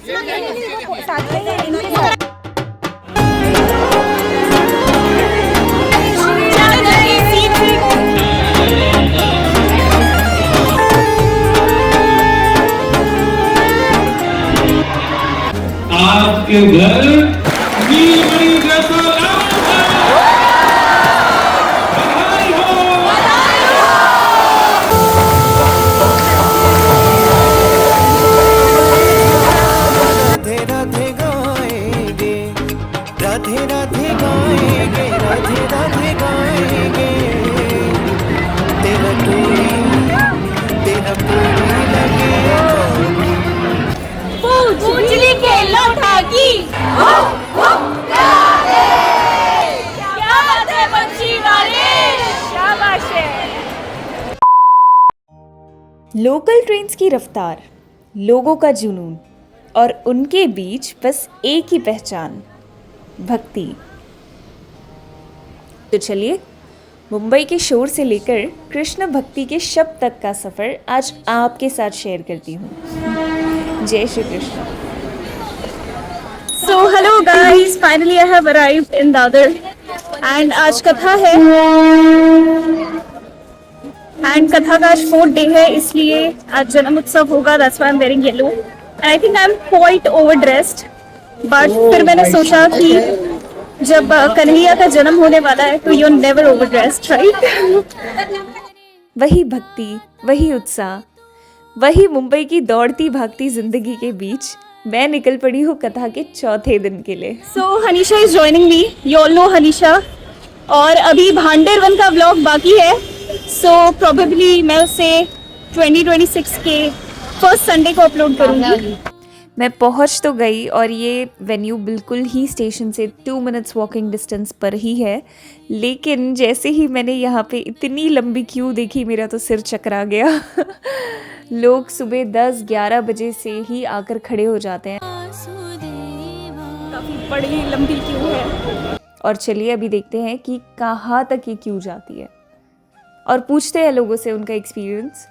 आपके घर नीलमणि जैसा राधे राधे गाएंगे, राधे राधे गाएंगे, तेरा पूरी लगेगा। पूजली के लौटा की क्या बात है बच्ची वाले, क्या बात है। लोकल ट्रेन्स की रफ्तार, लोगों का जुनून और उनके बीच बस एक ही पहचान, भक्ति। तो चलिए मुंबई के शोर से लेकर कृष्ण भक्ति के शब्द तक का सफ़र आज आपके साथ शेयर करती हूँ। जय Shri Krishna. So hello guys, finally I have arrived in Dadar and आज कथा है and कथा का आज 4th day है, इसलिए आज जन्म उत्सव होगा। That's why I'm wearing yellow and I think I'm quite overdressed, but फिर मैंने सोचा कि जब कन्हैया का जन्म होने वाला है तो you're never overdressed, right? वही भक्ति, वही उत्साह, वही मुंबई की दौड़ती भागती जिंदगी के बीच मैं निकल पड़ी हूँ कथा के चौथे दिन के लिए। So हनीशा is joining me, you all know हनीशा, और अभी भांडेर वन का व्लॉग बाकी है। So probably मैं उसे 2026 के फर्स्ट संडे को अपलोड करूँगी। मैं पहुंच तो गई और ये वेन्यू बिल्कुल ही स्टेशन से 2 मिनट्स वॉकिंग डिस्टेंस पर ही है, लेकिन जैसे ही मैंने यहाँ पे इतनी लंबी क्यू देखी मेरा तो सिर चकरा गया। लोग सुबह 10-11 बजे से ही आकर खड़े हो जाते हैं। काफ़ी बड़ी लंबी क्यू है और चलिए अभी देखते हैं कि कहाँ तक ये क्यू जाती है और पूछते हैं लोगों से उनका एक्सपीरियंस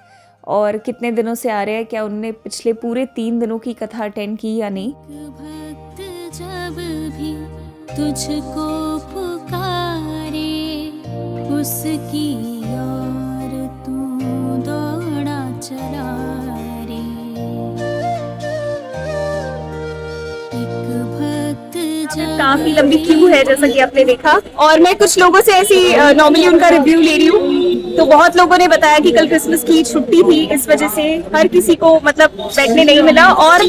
और कितने दिनों से आ रहे हैं, क्या उनने पिछले पूरे 3 दिनों की कथा अटेंड की या नहीं। भक्त जब भी तुझको पुकारे उसकी ओर तू दौड़ा चला रे। एक भक्त काफी लंबी क्यू है जैसा कि आपने देखा, और मैं कुछ लोगों से ऐसी नॉर्मली उनका रिव्यू ले रही हूँ। तो बहुत लोगों ने बताया कि कल क्रिसमस की छुट्टी थी, इस वजह से हर किसी को मतलब बैठने नहीं मिला और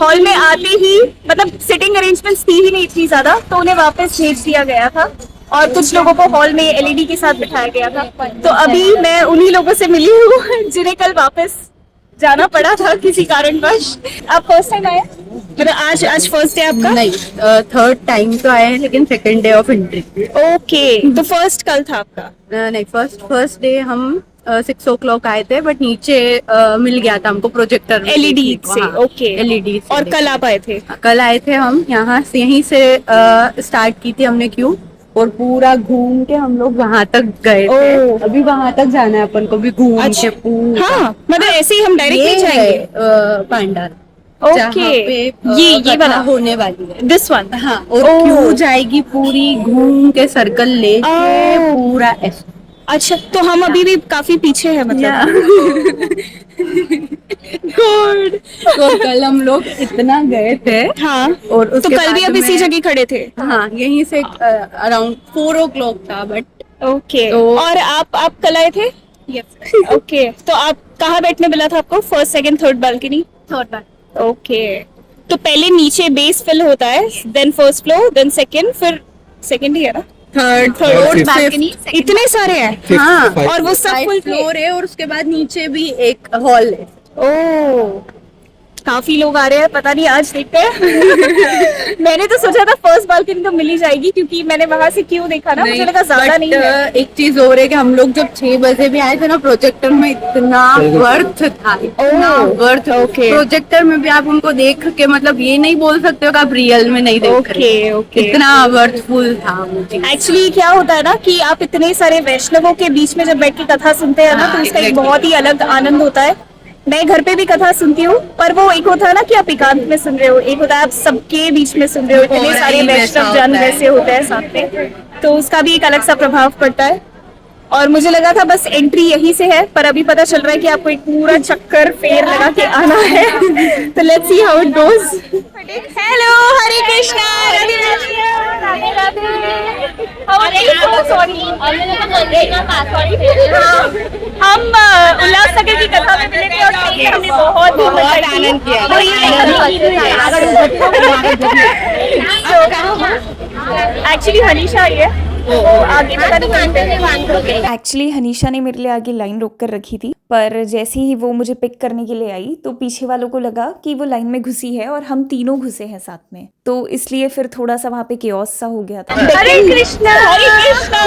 हॉल में आते ही मतलब सिटिंग अरेंजमेंट्स थी ही नहीं इतनी ज्यादा, तो उन्हें वापस भेज दिया गया था और कुछ लोगों को हॉल में एलईडी के साथ बिठाया गया था। तो अभी मैं उन्हीं लोगों से मिली हूँ जिन्हें कल वापस जाना पड़ा था किसी कारणवश। आप फर्स्ट टाइम आए? मतलब आज फर्स्ट डे आपका? नहीं, थर्ड टाइम तो आए हैं लेकिन second day of entry. Okay, तो फर्स्ट कल था आपका? नहीं, फर्स्ट डे हम 6 o'clock आए थे, बट नीचे मिल गया था हमको प्रोजेक्टर एलईडी से। Okay, LED. और कल आप आए थे? कल आए थे हम, यहीं से स्टार्ट की थी हमने क्यू और पूरा घूम के हम लोग वहां तक गए थे। अभी वहां तक जाना है अपन को भी घूम के पूरा। हाँ, मतलब ऐसे ही हम डायरेक्ट नहीं जाएंगे? पांडाल। ओके, ये वाला होने वाली है, दिस वन। हाँ, और क्यू जाएगी पूरी घूम के सर्कल लेके पूरा ऐसे। अच्छा, तो हम अभी भी काफी पीछे हैं मतलब। गुड। तो कल हम लोग इतना गए थे। हाँ, और तो कल भी आप इसी जगह खड़े थे? हाँ, यहीं से अराउंड 4 o'clock था, बट ओके। और आप कल आए थे? यस। ओके, तो आप कहाँ बैठने मिला था आपको? First, second, third balcony? Third. Okay, तो पहले नीचे बेस फिल होता है, then first floor, then second, फिर सेकंड ही है ना? थर्ड बालकनी, इतने सारे हैं। हाँ, और वो सब फुल फ्लोर है और उसके बाद नीचे भी एक हॉल है। ओह, काफी लोग आ रहे हैं, पता नहीं आज देखते हैं। मैंने तो सोचा था फर्स्ट बालकनी तो मिल ही जाएगी क्योंकि मैंने वहां से क्यों देखा ना, मुझे लगा ज्यादा नहीं है। एक चीज और है कि हम लोग जब 6 बजे भी आए थे ना, प्रोजेक्टर में इतना वर्थ था, इतना वर्थ। प्रोजेक्टर में भी आप उनको देख के मतलब ये नहीं बोल सकते हो कि आप रियल में नहीं देख रहे। इतना वर्थफुल था। एक्चुअली क्या होता है ना कि आप इतने सारे वैष्णवों के बीच में जब बैठ के कथा सुनते हैं ना, तो उसका एक बहुत ही अलग आनंद होता है। मैं घर पे भी कथा सुनती हूँ, पर वो एक होता है ना कि आप एकांत में सुन रहे हो, एक होता है आप सबके बीच में सुन रहे हो, इतने और सारे ही वैसा वैष्णव होता जन है। वैसे होते हैं साथ में, तो उसका भी एक अलग सा प्रभाव पड़ता है। और मुझे लगा था बस एंट्री यहीं से है, पर अभी पता चल रहा है कि आपको एक पूरा चक्कर फेर लगा के आना है। तो let's see how it goes. Hello, Hare Krishna, Radhe Radhe, Radhe Radhe. Sorry, हम उल्लासनगर की कथा में मिले थे और सही में हमने बहुत आनंद किया। एक्चुअली हनीशा आई है, तो आगे पता नहीं। एक्चुअली हनीशा ने मेरे लिए आगे लाइन रोक कर रखी थी, पर जैसे ही वो मुझे पिक करने के लिए आई तो पीछे वालों को लगा कि वो लाइन में घुसी है और हम तीनों घुसे हैं साथ में, तो इसलिए फिर थोड़ा सा वहाँ पे केओस सा हो गया था। हरे कृष्णा, हरे कृष्णा।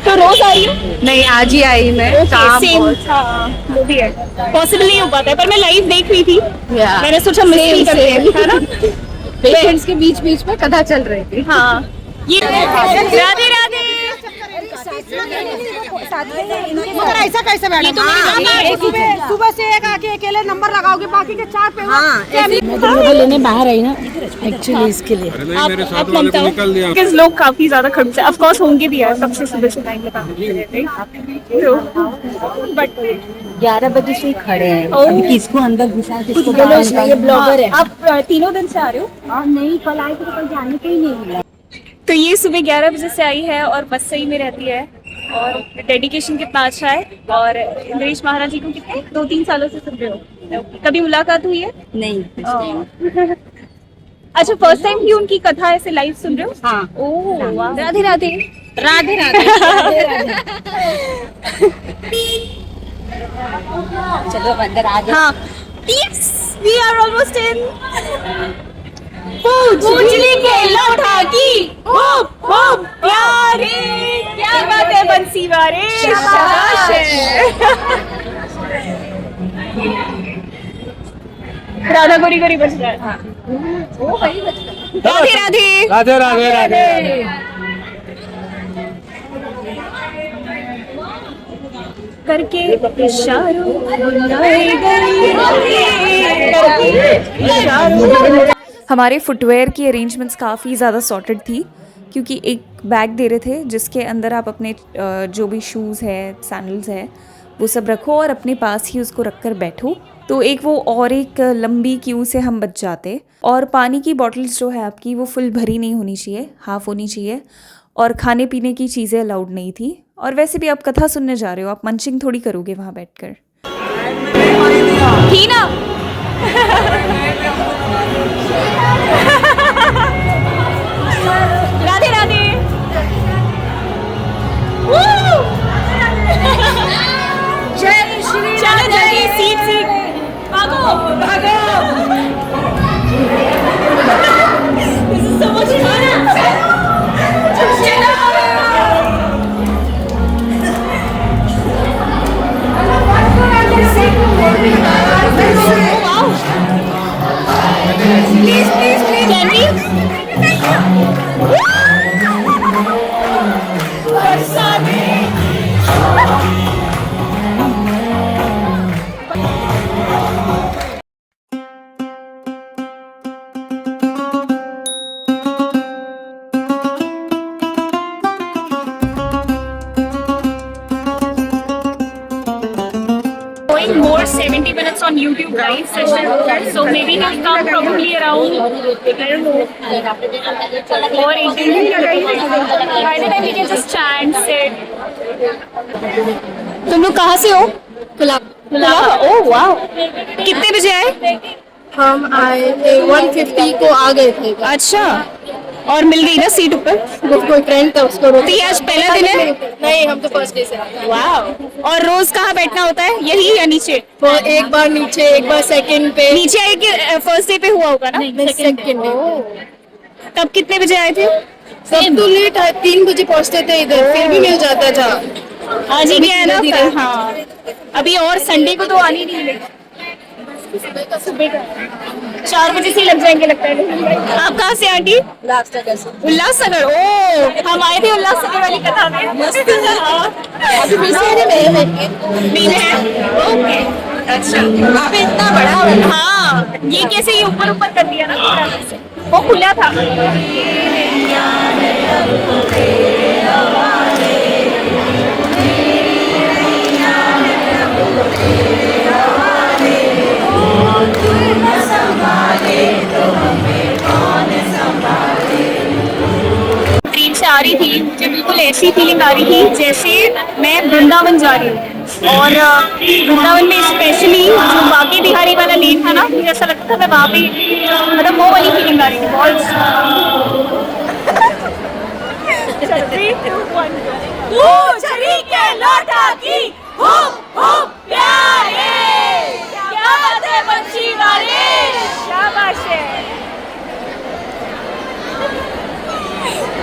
तो रोज आई हूँ? नहीं, आज ही आई मैं। काम सेम, बहुत। हाँ वो भी है, पॉसिबल नहीं हो पाता है, पर मैं लाइव देख रही थी, Yeah. मैंने सोचा मिस करते हैं, है ना? पेशेंट्स के बीच बीच में कथा चल रही थी। हाँ, ये राधे राधे। मगर ऐसा कैसे मैडम? सुबह से एक आके अकेले नंबर लगाओगे, बाकी के 4 पे मैं लेने बाहर आई ना एक्चुअली इसके लिए। आप ममता हो? Because लोग काफी ज्यादा खड़ूस है, ऑफ कोर्स होंगे भी यार, सबसे सुबह से लाइन लगा बट 11 बजे से खड़े हैं। ओह। अभी किसको अंदर घुसा, किसको बाहर। ये ब्लॉगर है। आप तीनों दिन से आ रहे हो? नहीं, कल आए थे तो कल जाने के ही नहीं मिला। तो ये सुबह 11 बजे से आई है और बस सही में रहती है, और डेडिकेशन कितना अच्छा है। और इंद्रेश महाराज जी को कितने 2-3 सालों से सुन रहे हो? कभी मुलाकात हुई है? नहीं। अच्छा, फर्स्ट टाइम ही उनकी कथा ऐसे लाइव सुन रहे हो? हाँ। ओह वाह। राधे राधे। राधे राधे। चलो अंदर आ जाओ। हाँ, yes, we are almost in. पूजली के लौटा की खूब खूब प्यारे, क्या बात है बंसी वारे, शाबाश है। राधा गोरी गोरी बज रहा है। हाँ। राधे राधे, राधे राधे राधे। करके इशारों बुलाए गए, करके इशारों। हमारे फुटवेयर की अरेंजमेंट्स काफ़ी ज़्यादा सॉर्टेड थी, क्योंकि एक बैग दे रहे थे जिसके अंदर आप अपने जो भी शूज़ है, सैंडल्स है, वो सब रखो और अपने पास ही उसको रख कर बैठो। तो एक वो और एक लंबी क्यू से हम बच जाते। और पानी की बॉटल्स जो है आपकी वो फुल भरी नहीं होनी चाहिए, हाफ होनी चाहिए। और खाने पीने की चीज़ें अलाउड नहीं थी। और वैसे भी आप कथा सुनने जा रहे हो, आप मंचिंग थोड़ी करोगे वहाँ बैठकर। थी ना? राधे राधे। जय श्री, चलो जल्दी सीट भागो भागो। This is so much fun. चलो। Wow. Please, can we? Going more 70 minutes on YouTube, right? Session. So maybe he'll come probably around, I don't know, or 18. By the time we can just chant, sit. तुम लोग कहाँ से हो? कुलाबा। ओह वाह। कितने बजे आए? हम आए थे 150 को आ गए थे। अच्छा, और मिल गई ना सीट ऊपर? कोई फ्रेंड था उसको तो ये आज पहला दिन है? नहीं, हम तो फर्स्ट डे से आए। वाह। और रोज कहाँ बैठना होता है, यही या नीचे? तो एक बार नीचे, एक बार सेकंड पे। नीचे आए कि फर्स्ट डे पे हुआ होगा ना? Second day. तब कितने बजे आए थे? सब तो लेट है, 3 बजे पहुंचते थे इधर, फिर भी मिल जाता था। आज ही गया है ना कल। हाँ, अभी और संडे को तो आनी नहीं है। सुबह का 4 बजे से लग जाएंगे लगता है। आप कहाँ से आंटी? उल्लासनगर। ओ, हम आए थे उल्लासनगर वाली कथा में। अभी फिर से ओके। अच्छा वहाँ पे इतना बड़ा हाँ ये कैसे ये ऊपर ऊपर कर दिया ना पूरा से वो खुला था ट्रेन से आ रही थी मुझे बिल्कुल ऐसी फीलिंग आ रही थी जैसे मैं वृंदावन जा रही हूँ और वृंदावन में स्पेशली जो बाकी बिहारी वाला लेन था ना मुझे ऐसा लगता था मैं वहाँ पे मतलब वो वाली फीलिंग आ रही थी बहुत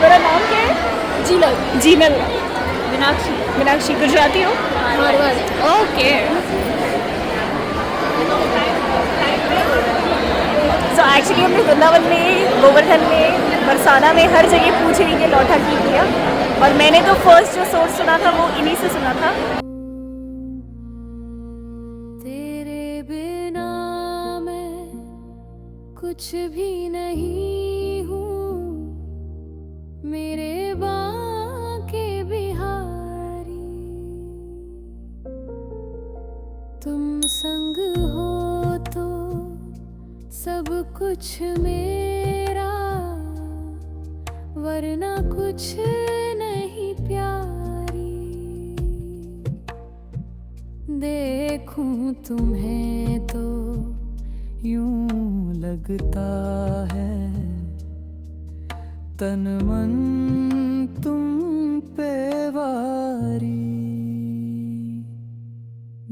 मेरा नाम क्या है जीनल जीनल मीनाक्षी मीनाक्षी गुजराती हो ओके सो एक्चुअली हमने वृंदावन में गोवर्धन में बरसाना में हर जगह पूछ रही कि लौटा की किया और मैंने तो फर्स्ट जो सोर्स सुना था वो इन्हीं से सुना था तेरे बिना मैं कुछ भी नहीं हूँ मेरे बाके बिहारी तुम संग हो तो सब कुछ मेरा वरना कुछ नहीं प्यारी देखूं तुम्हें तो यूं लगता है तन मन तुम पे वारी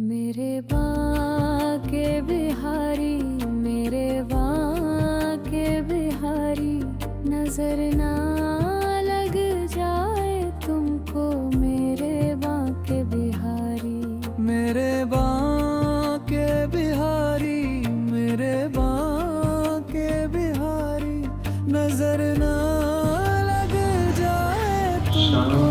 मेरे बाके बिहारी मेरे बाके बिहारी नजर ना लग जाए तुमको मेरे बाके बिहारी मेरे बाके बिहारी मेरे बाके बिहारी नजर ना लग जाए तुमको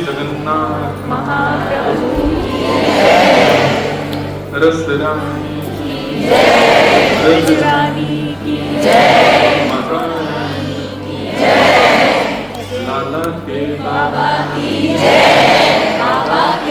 जगन्नाथ रस रानी माता लाला के बाबा की जय।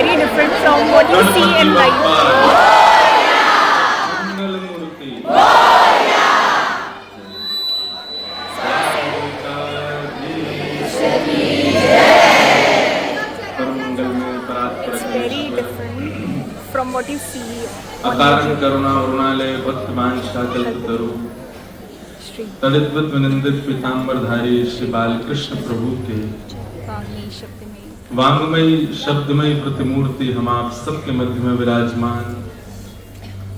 very different from what you see in life. It's very different from what you see. अकारण करुणा वरुणालय भक्तमान शाकल्पतरु तदिद्वत विनंदित पीतांबरधारी श्री बालकृष्ण प्रभु के वांगमयी शब्दमयी प्रतिमूर्ति हम आप सबके मध्य में विराजमान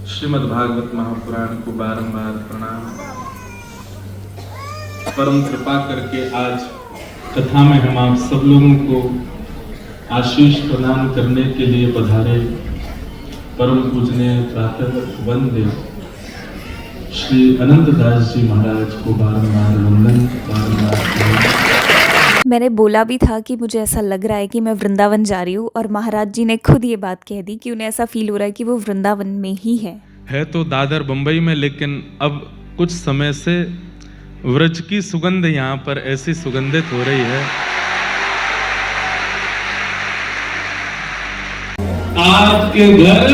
श्रीमद् भागवत महापुराण को बारंबार प्रणाम। परम कृपा करके आज कथा में हम आप सब लोगों को आशीष प्रदान करने के लिए पधारे परम पूजनीय प्रातः वंदे श्री अनंतदास जी महाराज को बारंबार वंदन बारंबार। मैंने बोला भी था कि मुझे ऐसा लग रहा है कि मैं वृंदावन जा रही हूँ और महाराज जी ने खुद ये बात कह दी कि उन्हें ऐसा फील हो रहा है कि वो वृंदावन में ही है तो दादर बंबई में, लेकिन अब कुछ समय से व्रज की सुगंध यहाँ पर ऐसी सुगंधित हो रही है। आपके घर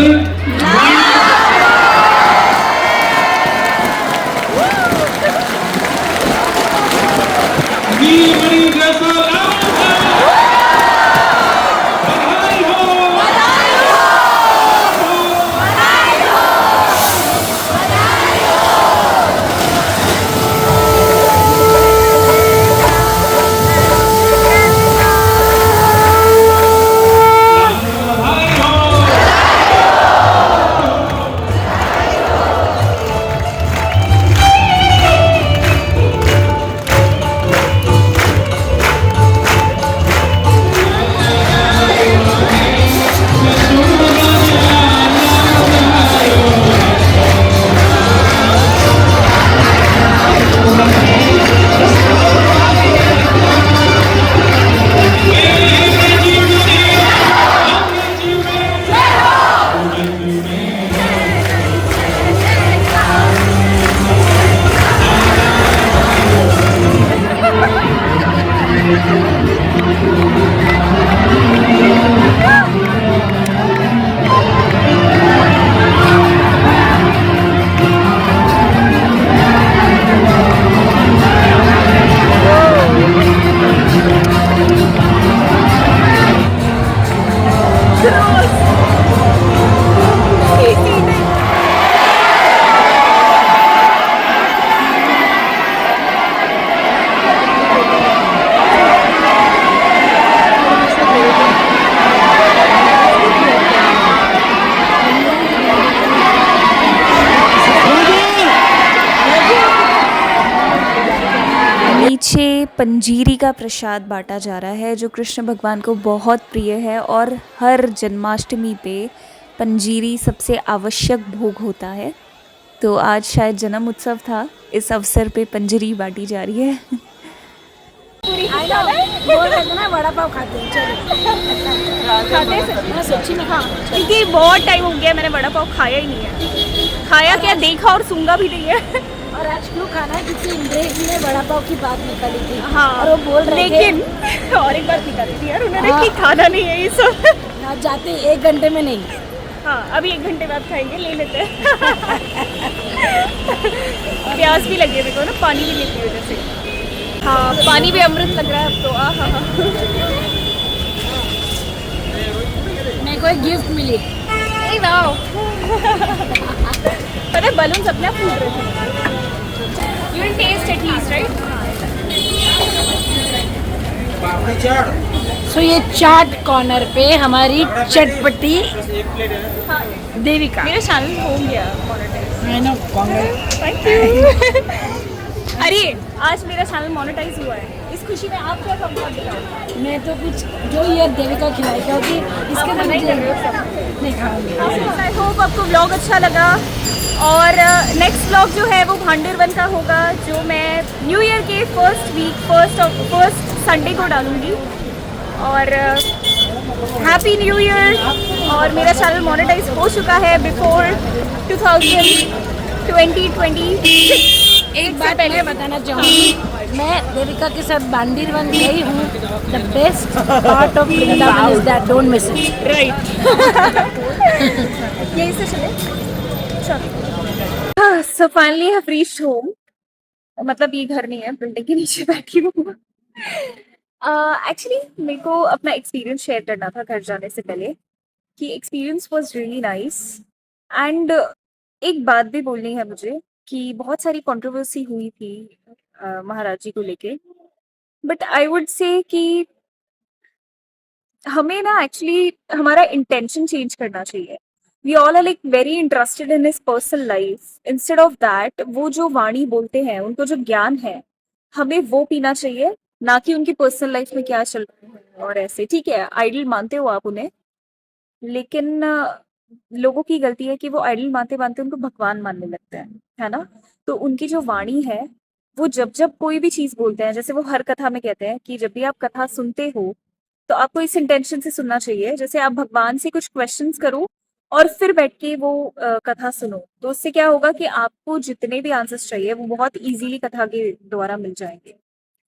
पंजीरी का प्रसाद बांटा जा रहा है जो कृष्ण भगवान को बहुत प्रिय है और हर जन्माष्टमी पे पंजीरी सबसे आवश्यक भोग होता है। तो आज शायद जन्म उत्सव था, इस अवसर पे पंजीरी बांटी जा रही है। वड़ा पाव खाते हैं सच्ची में। हाँ, क्योंकि बहुत टाइम हो गया मैंने वड़ा पाव खाया ही नहीं है। खाया क्या, देखा और सूंघा भी नहीं है। और आज क्यों खाना है, क्योंकि इंद्रेश जी ने वड़ा पाव की बात निकाली थी। हाँ, और वो बोल रहे लेकिन और एक बात निकाली थी यार उन्होंने कि खाना नहीं है ये सब। ना जाते 1 घंटे में नहीं। हाँ, अभी 1 घंटे बाद खाएंगे, ले लेते हैं। प्यास भी लगी है मेरे को ना, पानी भी लेती वजह से। हाँ, पानी भी अमृत लग रहा है अब तो। हाँ, मेरे को एक गिफ्ट मिली। पता है बलून अपने आप फूट रहे थे। You will taste at least, right? सो ये चाट कॉर्नर पे हमारी चटपटी देविका। मेरा चैनल हो गया मोनेटाइज। Thank you. अरे आज मेरा चैनल मोनेटाइज हुआ है, इस खुशी में आप क्या कम बताओ। मैं तो कुछ जो ये देविका खिलाई, क्योंकि इसके आप नहीं कर रहे हो सब। नहीं खाऊंगी। आई होप आपको व्लॉग अच्छा लगा और नेक्स्ट व्लॉग जो है वो भांडर वन का होगा, जो मैं न्यू ईयर के फर्स्ट संडे को डालूंगी। और हैप्पी न्यू ईयर। और मेरा चैनल मोनेटाइज हो चुका है बिफोर 2026। एक बात पहले बताना चाहूँगी, मैं देविका के साथ बांदीर वन गई हूँ. The best part of Vrindavan is that don't miss it. Right. यही से चले. चलो. So finally I have reached home. मतलब ये घर नहीं है, बिल्डिंग के नीचे बैठी हूँ. एक्चुअली मेरे को अपना एक्सपीरियंस शेयर करना था घर जाने से पहले कि experience was really nice. And एक बात भी बोलनी है मुझे कि बहुत सारी कंट्रोवर्सी हुई थी महाराज जी को लेके. बट आई वुड से कि हमें ना एक्चुअली हमारा इंटेंशन चेंज करना चाहिए. We all are like very interested in his personal life. Instead of that वो जो वाणी बोलते हैं, उनको जो ज्ञान है, हमें वो पीना चाहिए, ना कि उनकी पर्सनल लाइफ में क्या चल रहा है. और ऐसे ठीक है, आइडल मानते हो आप उन्हें, लेकिन लोगों की गलती है कि वो आइडल मानते मानते उनको भगवान मानने लगते हैं, है ना. तो उनकी जो वाणी है, वो जब जब कोई भी चीज बोलते हैं, जैसे वो हर कथा में कहते हैं कि जब भी आप कथा सुनते हो तो आपको इस इंटेंशन से सुनना चाहिए, जैसे आप भगवान से कुछ क्वेश्चंस करो और फिर बैठ के वो कथा सुनो. तो उससे क्या होगा कि आपको जितने भी आंसर्स चाहिए वो बहुत इजीली कथा के द्वारा मिल जाएंगे.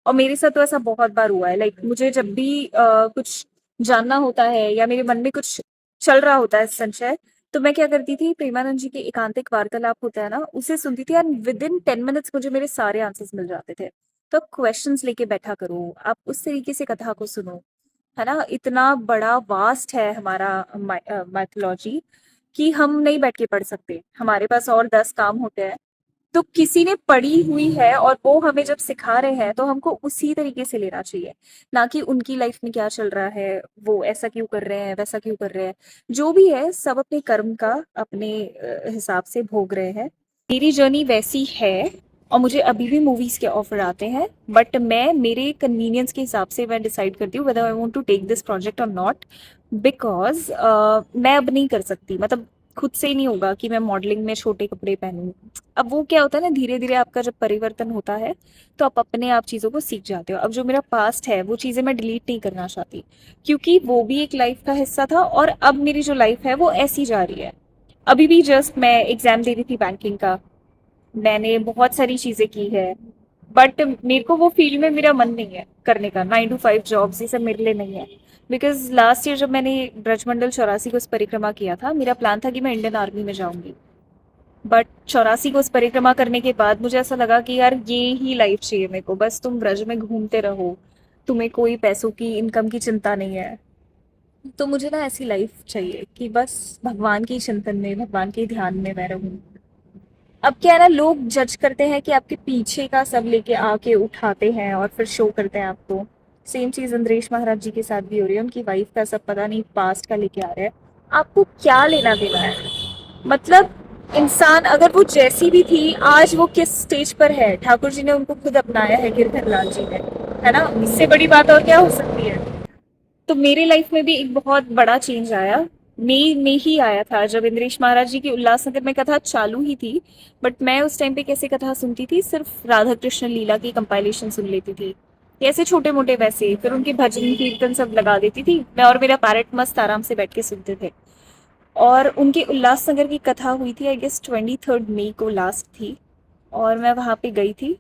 और मेरे साथ तो ऐसा बहुत बार हुआ है. लाइक मुझे जब भी कुछ जानना होता है या मेरे मन में कुछ चल रहा होता है संशय, तो मैं क्या करती थी, प्रेमानंद जी के एकांतिक वार्तालाप होता है ना, उसे सुनती थी एंड विद इन 10 मिनट्स मुझे मेरे सारे आंसर्स मिल जाते थे. तो क्वेश्चंस लेके बैठा करो, आप उस तरीके से कथा को सुनो, है ना. इतना बड़ा वास्ट है हमारा माइथोलॉजी कि हम नहीं बैठ के पढ़ सकते, हमारे पास और 10 काम होते हैं. तो किसी ने पढ़ी हुई है और वो हमें जब सिखा रहे हैं तो हमको उसी तरीके से लेना चाहिए, ना कि उनकी लाइफ में क्या चल रहा है, वो ऐसा क्यों कर रहे हैं, वैसा क्यों कर रहे हैं. जो भी है सब अपने कर्म का अपने हिसाब से भोग रहे हैं. मेरी जर्नी वैसी है और मुझे अभी भी मूवीज के ऑफर आते हैं, बट मैं मेरे कन्वीनियंस के हिसाब से मैं डिसाइड करती हूँ whether I want to take this project और नॉट. बिकॉज मैं अब नहीं कर सकती, मतलब खुद से ही नहीं होगा कि मैं मॉडलिंग में छोटे कपड़े पहनूं. अब वो क्या होता है ना, धीरे धीरे आपका जब परिवर्तन होता है तो आप अपने आप चीज़ों को सीख जाते हो. अब जो मेरा पास्ट है वो चीज़ें मैं डिलीट नहीं करना चाहती, क्योंकि वो भी एक लाइफ का हिस्सा था और अब मेरी जो लाइफ है वो ऐसी जा रही है. अभी भी जस्ट मैं एग्जाम दे रही थी बैंकिंग का, मैंने बहुत सारी चीज़ें की है, बट मेरे को वो फील्ड में मेरा मन नहीं है करने का. 9 to 5 जॉब्स ये सब मेरे लिए नहीं है. बिकॉज लास्ट ईयर जब मैंने ब्रजमंडल 84 को परिक्रमा किया था, मेरा प्लान था कि मैं इंडियन आर्मी में जाऊंगी. बट 84 को परिक्रमा करने के बाद मुझे ऐसा लगा कि यार ये ही लाइफ चाहिए मेरे को, बस तुम ब्रज में घूमते रहो, तुम्हें कोई पैसों की इनकम की चिंता नहीं है. तो मुझे ना ऐसी लाइफ चाहिए कि बस भगवान के चिंतन में, भगवान के ध्यान में मैं रहूँ. अब क्या है ना, लोग जज करते हैं कि आपके पीछे का सब लेके आके उठाते हैं और फिर शो करते हैं आपको. सेम चीज इंद्रेश महाराज जी के साथ भी हो रही है. उनकी वाइफ का सब पता नहीं पास्ट का लेके आ रहे हैं. आपको क्या लेना देना है? मतलब इंसान अगर वो जैसी भी थी, आज वो किस स्टेज पर है, ठाकुर जी ने उनको खुद अपनाया है, गिरधर लाल जी ने, है ना. इससे बड़ी बात और क्या हो सकती है. तो मेरे लाइफ में भी एक बहुत बड़ा चेंज आया. मई में ही आया था जब इंद्रेश महाराज जी की उल्लासनगर में कथा चालू ही थी. बट मैं उस टाइम पे कैसे कथा सुनती थी, सिर्फ राधा कृष्ण लीला की कंपाइलेशन सुन लेती थी, कैसे छोटे मोटे वैसे. फिर उनके भजन कीर्तन सब लगा देती थी मैं और मेरा पैरेट मस्त आराम से बैठ के सुनते थे. और उनके उल्लासनगर की कथा हुई थी, आई गेस 23 मई को लास्ट थी, और मैं वहाँ पे गई थी.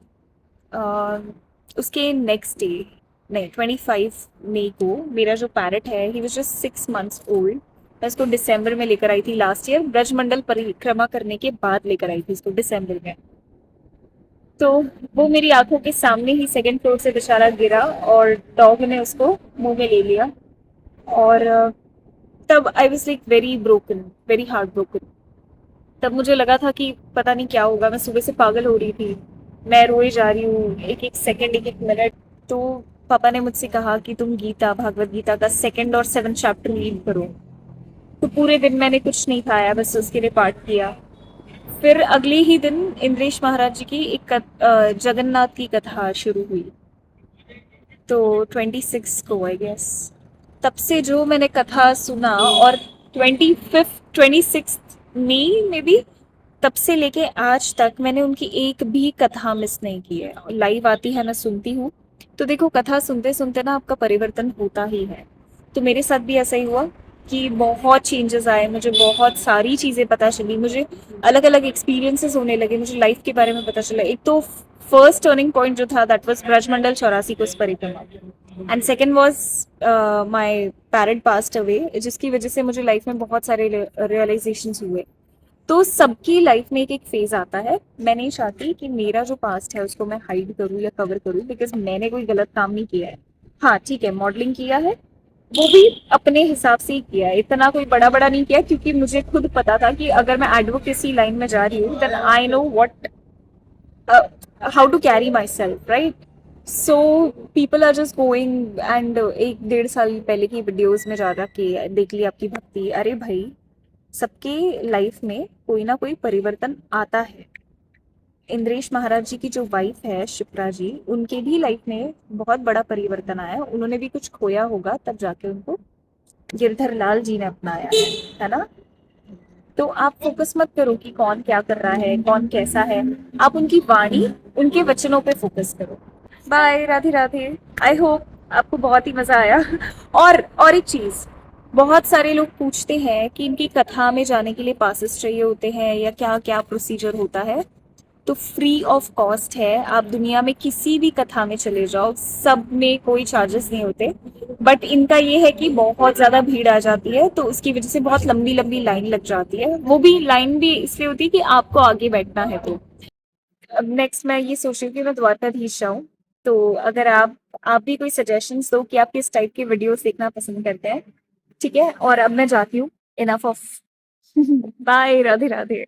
उसके नेक्स्ट डे, नहीं 25 मई को, मेरा जो पैरेट है he was just 6 months old. मैं इसको दिसंबर में लेकर आई थी लास्ट ईयर, ब्रजमंडल परिक्रमा करने के बाद लेकर आई थी इसको दिसंबर में. तो वो मेरी आंखों के सामने ही 2nd फ्लोर से बेचारा गिरा और डॉग ने उसको मुंह में ले लिया. और तब I was like very broken, very heart broken. तब मुझे लगा था कि पता नहीं क्या होगा. मैं सुबह से पागल हो रही थी, मैं रोए जा रही हूँ एक एक सेकंड, एक एक मिनट. तो पापा ने मुझसे कहा कि तुम गीता, भागवत गीता का 2nd और 7th चैप्टर रीड करो. तो पूरे दिन मैंने कुछ नहीं खाया, बस उसके लिए पाठ किया. फिर अगले ही दिन इंद्रेश महाराज जी की एक जगन्नाथ की कथा शुरू हुई, तो 26 को आई गेस. तब से जो मैंने कथा सुना, और 26 मई में भी, तब से लेके आज तक मैंने उनकी एक भी कथा मिस नहीं की है. लाइव आती है, मैं सुनती हूँ. तो देखो, कथा सुनते सुनते ना आपका परिवर्तन होता ही है. तो मेरे साथ भी ऐसा ही हुआ कि बहुत चेंजेस आए, मुझे बहुत सारी चीज़ें पता चली, मुझे अलग अलग एक्सपीरियंसेस होने लगे, मुझे लाइफ के बारे में पता चला. एक तो फर्स्ट टर्निंग पॉइंट जो था दैट वाज ब्रजमंडल 84 कोस परिक्रमा, and second was my parent passed away, जिसकी वजह से मुझे लाइफ में बहुत सारे रियलाइजेशंस हुए। तो सबकी लाइफ में एक एक फेज आता है। मैं नहीं चाहती कि मेरा जो पास्ट है उसको मैं हाइड करूँ या कवर करूँ, बिकॉज मैंने कोई गलत काम नहीं किया है। हाँ ठीक है, मॉडलिंग किया है, वो भी अपने हिसाब से ही किया है, इतना कोई बड़ा बड़ा नहीं किया, क्योंकि मुझे खुद पता था कि अगर मैं एडवोकेसी लाइन में जा रही हूँ then I know what how to carry myself, right? So people are just going and 1-1.5 साल पहले की वीडियोस में जा के देख ली आपकी भक्ति। अरे भाई, सबके लाइफ में कोई ना कोई परिवर्तन आता है। इंद्रेश महाराज जी की जो वाइफ है शिप्रा जी, उनके भी लाइफ में बहुत बड़ा परिवर्तन आया, उन्होंने भी कुछ खोया होगा, तब जाके उनको गिरधर लाल जी ने अपनाया है ना? तो आप फोकस मत करो कि कौन क्या कर रहा है, कौन कैसा है, आप उनकी वाणी, उनके वचनों पे फोकस करो। Bye, Radhe Radhe. I hope आपको बहुत ही मजा आया। और एक चीज, बहुत सारे लोग पूछते हैं कि इनकी कथा में जाने के लिए पासेस चाहिए होते हैं या क्या क्या प्रोसीजर होता है। तो फ्री ऑफ कॉस्ट है, आप दुनिया में किसी भी कथा में चले जाओ, सब में कोई चार्जेस नहीं होते। बट इनका ये है कि बहुत ज़्यादा भीड़ आ जाती है, तो उसकी वजह से बहुत लंबी लंबी लाइन लग जाती है। वो भी लाइन भी इसलिए होती है कि आपको आगे बैठना है। तो अब नेक्स्ट मैं ये सोच रही हूँ कि मैं द्वारकाधीश जाऊँ। तो अगर आप भी कोई सजेशंस दो कि आप किस टाइप के वीडियोस देखना पसंद करते हैं, ठीक है? और अब मैं जाती हूँ, enough of. Bye, Radhe Radhe.